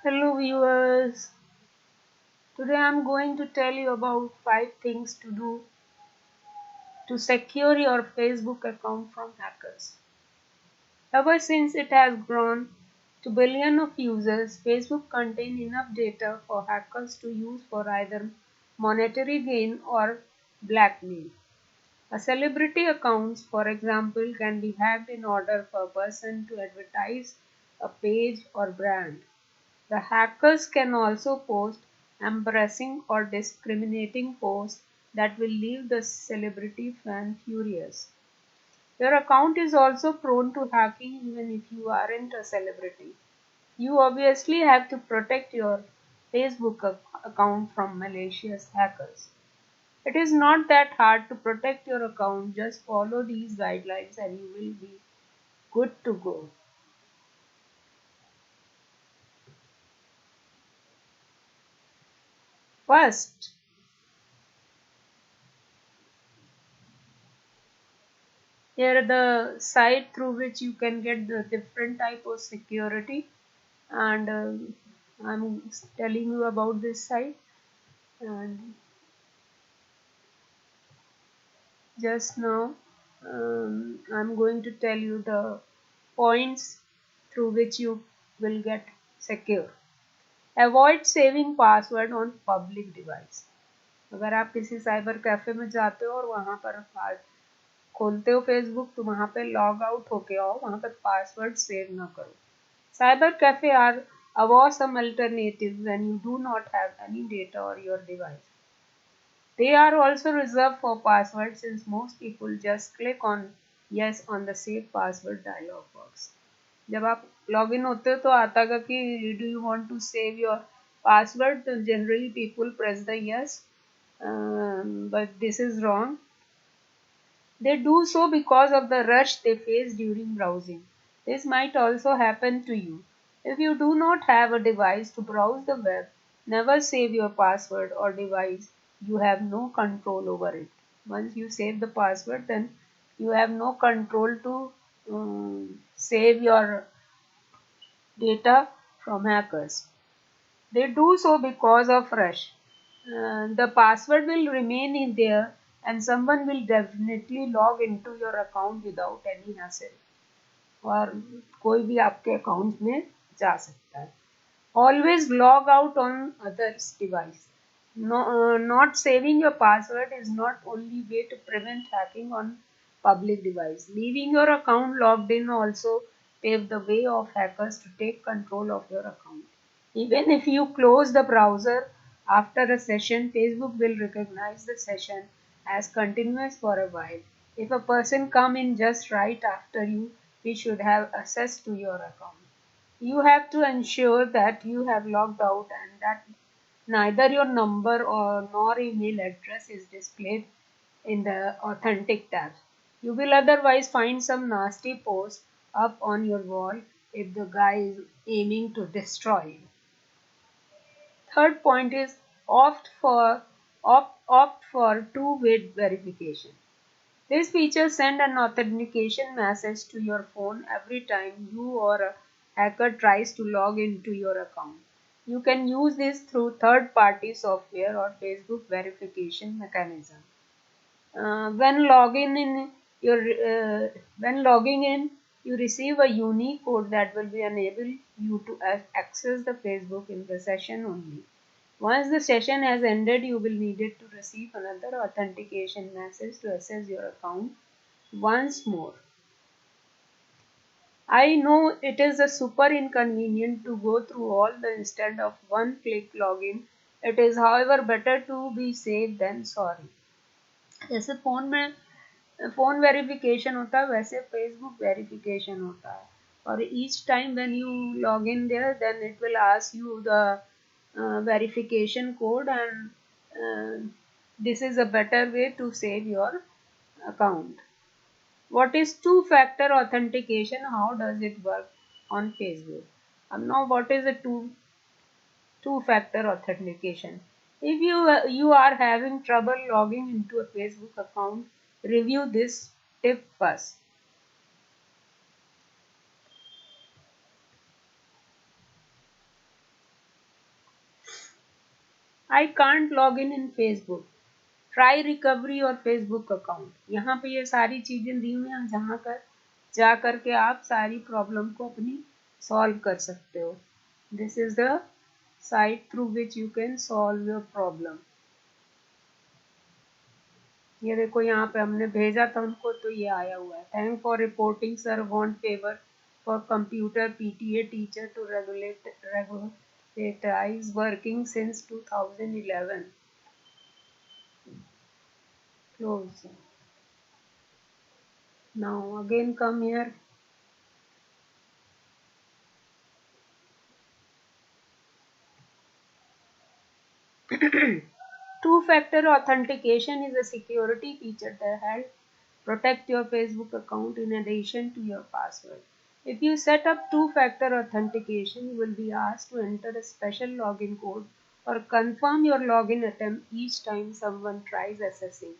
Hello viewers, today I'm going to tell you about 5 things to do to secure your Facebook account from hackers. Ever since it has grown to billions of users, Facebook contains enough data for hackers to use for either monetary gain or blackmail. A celebrity account, for example, can be hacked in order for a person to advertise a page or brand. The hackers can also post embarrassing or discriminating posts that will leave the celebrity fan furious. Your account is also prone to hacking even if you aren't a celebrity. You obviously have to protect your Facebook account from malicious hackers. It is not that hard to protect your account, just follow these guidelines and you will be good to go. First, here the site through which you can get the different type of security, and I'm telling you about this site. And just now I'm going to tell you the points through which you will get secure. Avoid saving password on public device. अगर आप किसी cyber cafe में जाते हो और वहाँ पर खोलते हो फेसबुक, तो वहाँ पे लॉग आउट होके आओ, वहाँ पे पासवर्ड सेव ना करो. Cyber cafe are a awesome alternative when you do not have any data or your device. They are also reserved for passwords since most people just click on yes on the save password dialog box. जब आप log in होते हो तो आता है कि do you want to save your password, तो generally people press the yes, but this is wrong. They do so because of the rush they face during browsing. This might also happen to you. If you do not have a device to browse the web, never save your password or device. You have no control over it. Once you save the password, then you have no control to save your data from hackers. They do so because of rush. The password will remain in there and someone will definitely log into your account without any hassle. और कोई भी आपके account में जा सकता है. Always log out on others device. No, not saving your password is not only way to prevent hacking on public device. Leaving your account logged in also pave the way of hackers to take control of your account. Even if you close the browser after a session, Facebook will recognize the session as continuous for a while. If a person come in just right after you, he should have access to your account. You have to ensure that you have logged out and that neither your number or nor email address is displayed in the authentic tab. You will otherwise find some nasty post up on your wall if the guy is aiming to destroy you. Third point is opt for two-way verification. This feature sends an authentication message to your phone every time you or a hacker tries to log into your account. You can use this through third-party software or Facebook verification mechanism. When logging in, your when logging in, you receive a unique code that will be enable you to access the Facebook in the session only. Once the session has ended, you will need it to receive another authentication message to access your account once more. I know it is a super inconvenient to go through all the instead of one click login. It is however better to be safe than sorry. जैसे phone verification होता है वैसे Facebook verification होता है, और each time when you log in there then it will ask you the verification code, and this is a better way to save your account. What is two-factor authentication? How does it work on Facebook? Now what is a two-factor authentication? If you are having trouble logging into a Facebook account, review this tip first. I can't log in Facebook. Try recovery और Facebook account, यहाँ पे ये सारी चीज़ें दी हुई हैं जहाँ कर जा करके आप सारी प्रॉब्लम को अपनी सॉल्व कर सकते हो. This is the site through which you can solve your problem. ये देखो यहाँ पे हमने भेजा था उनको तो ये आया हुआ है. Thank for reporting sir, want favour for computer PTA teacher to regularise working since 2011. Close. Now again come here. Two-factor authentication is a security feature that helps protect your Facebook account in addition to your password. If you set up two-factor authentication, you will be asked to enter a special login code or confirm your login attempt each time someone tries accessing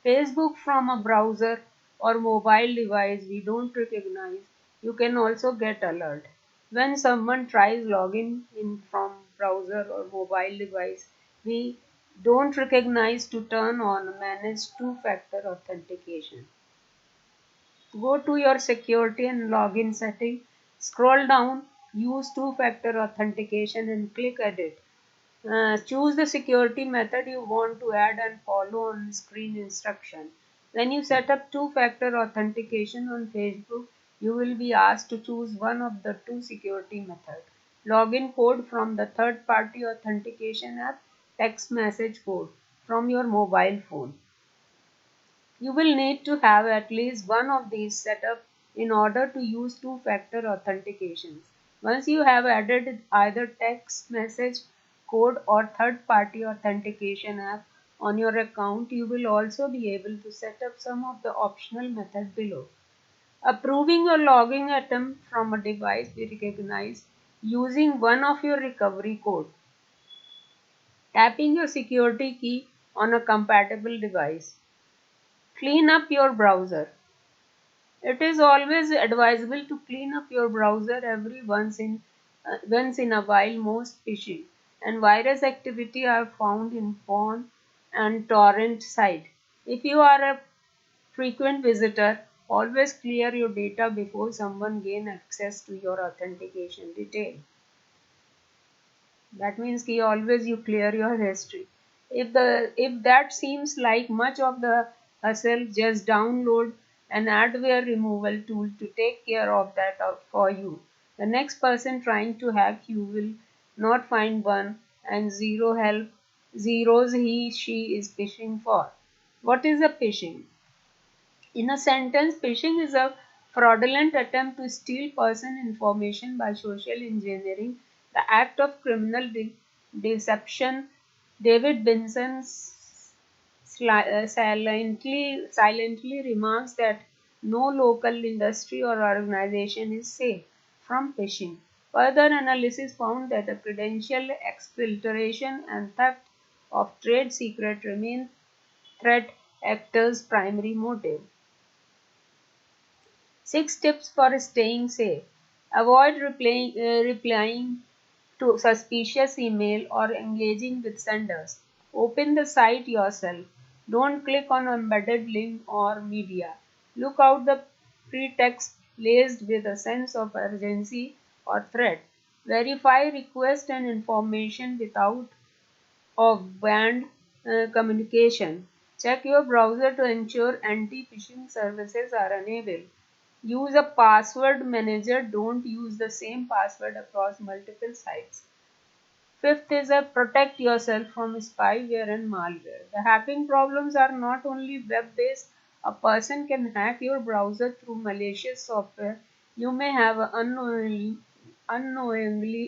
Facebook from a browser or mobile device we don't recognize. You can also get alert when someone tries login in from browser or mobile device we don't recognize, to turn on manage two-factor authentication. Go to your security and login setting, scroll down, use two-factor authentication and click edit. Choose the security method you want to add and follow on screen instruction. When you set up two-factor authentication on Facebook, you will be asked to choose one of the two security methods. Login code from the third-party authentication app, text message code from your mobile phone. You will need to have at least one of these set up in order to use two-factor authentications. Once you have added either text message code or third-party authentication app on your account, you will also be able to set up some of the optional methods below. Approving or logging attempt from a device we recognize using one of your recovery code. Tapping your security key on a compatible device. Clean up your browser. It is always advisable to clean up your browser every once in a while. Most phishing and virus activity are found in porn and torrent site. If you are a frequent visitor, always clear your data before someone gain access to your authentication detail. That means कि always you clear your history. If that seems like much of the hassle, just download an adware removal tool to take care of that out for you. The next person trying to hack you will not find one and zero help zeros he she is fishing for. What is a phishing? In a sentence, phishing is a fraudulent attempt to steal person information by social engineering, the act of criminal deception. David Benson silently remarks that no local industry or organization is safe from phishing. Further analysis found that the credential exfiltration and theft of trade secret remain threat actors' primary motive. 6 tips for staying safe. Avoid replying to suspicious email or engaging with senders. Open the site yourself. Don't click on embedded link or media. Look out the pretext laced with a sense of urgency or threat. Verify request and information without of banned communication. Check your browser to ensure anti-phishing services are enabled. Use a password manager. Don't use the same password across multiple sites. Fifth is a protect yourself from spyware and malware. The hacking problems are not only web-based. A person can hack your browser through malicious software you may have unknowingly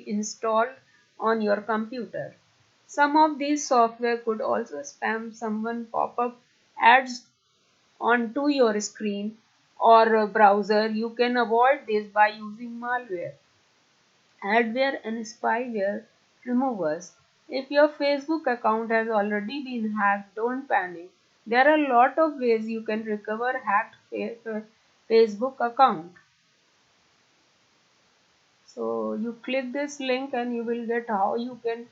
installed on your computer. Some of these software could also spam someone pop-up ads onto your screen or browser. You can avoid this by using malware, adware and spyware removers. If your Facebook account has already been hacked, don't panic. There are a lot of ways you can recover hacked Facebook account. So you click this link and you will get how you can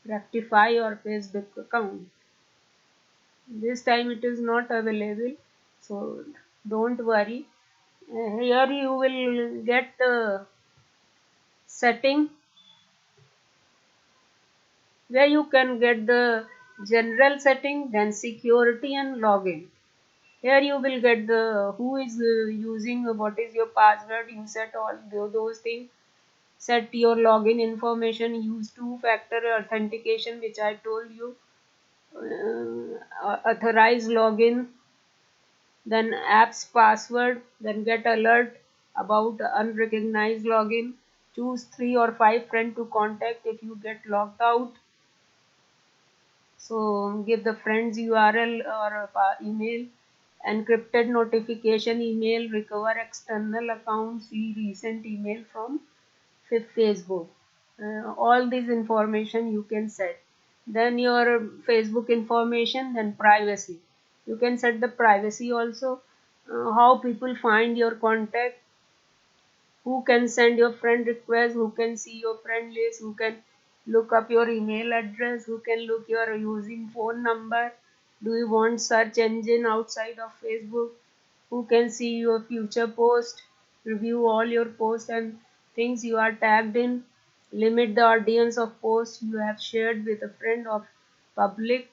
rectify your Facebook account. This time it is not available, so don't worry. Here you will get the setting where you can get the general setting, then security and login. Here you will get the who is using, what is your password, you set all those things. Set your login information, use two-factor authentication, which I told you. Authorize login, then app's password, then get alert about unrecognized login. Choose 3 or 5 friends to contact if you get logged out. So give the friends URL or email. Encrypted notification email, recover external accounts, see recent email from Facebook. All these information you can set. Then your Facebook information, then privacy. You can set the privacy also. How people find your contact, who can send your friend request, who can see your friend list, who can look up your email address, who can look your using phone number. Do you want search engine outside of Facebook? Who can see your future post, review all your posts and things you are tagged in, limit the audience of posts you have shared with a friend of public,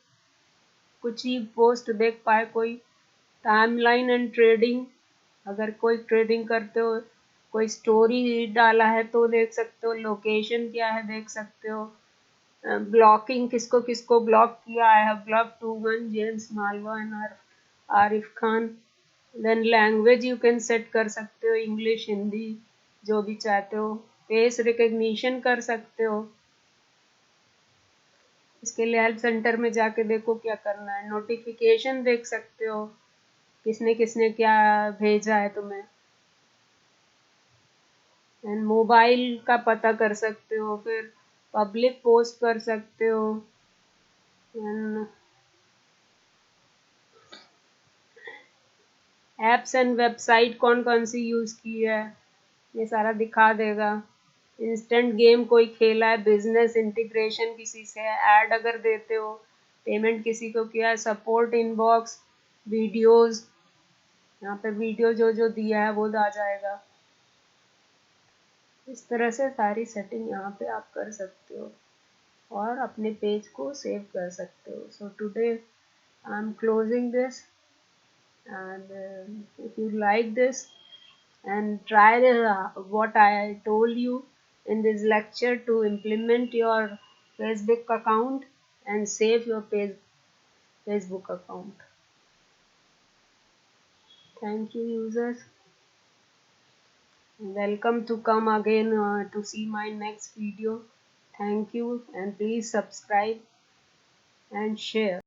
कुछ ही post देख पाए कोई, timeline and trading, अगर कोई trading करते हो, कोई story डाला है तो देख सकते हो, लोकेशन क्या है देख सकते हो, ब्लॉकिंग किसको किसको ब्लॉक किया, I have block 2-1 James Malwa and Arif Khan. Then language you can set कर सकते हो, इंग्लिश, हिंदी, जो भी चाहते हो. फेस रिकग्निशन कर सकते हो. इसके लिए हेल्प सेंटर में जाके देखो क्या करना है. नोटिफिकेशन देख सकते हो, किसने किसने क्या भेजा है तुम्हें. एंड मोबाइल का पता कर सकते हो, फिर पब्लिक पोस्ट कर सकते हो. एंड एप्स एंड वेबसाइट कौन कौन सी यूज़ की है ये सारा दिखा देगा. इंस्टेंट गेम कोई खेला है, बिजनेस इंटीग्रेशन किसी से है, ऐड अगर देते हो, पेमेंट किसी को किया है, सपोर्ट इनबॉक्स, वीडियोस, यहाँ पे वीडियो जो जो दिया है वो आ जाएगा. इस तरह से सारी सेटिंग यहाँ पे आप कर सकते हो और अपने पेज को सेव कर सकते हो. So today I am closing this, and if you like this and try what I told you in this lecture to implement your Facebook account and save your Facebook account. Thank you, users. Welcome to come again to see my next video. Thank you, and please subscribe and share.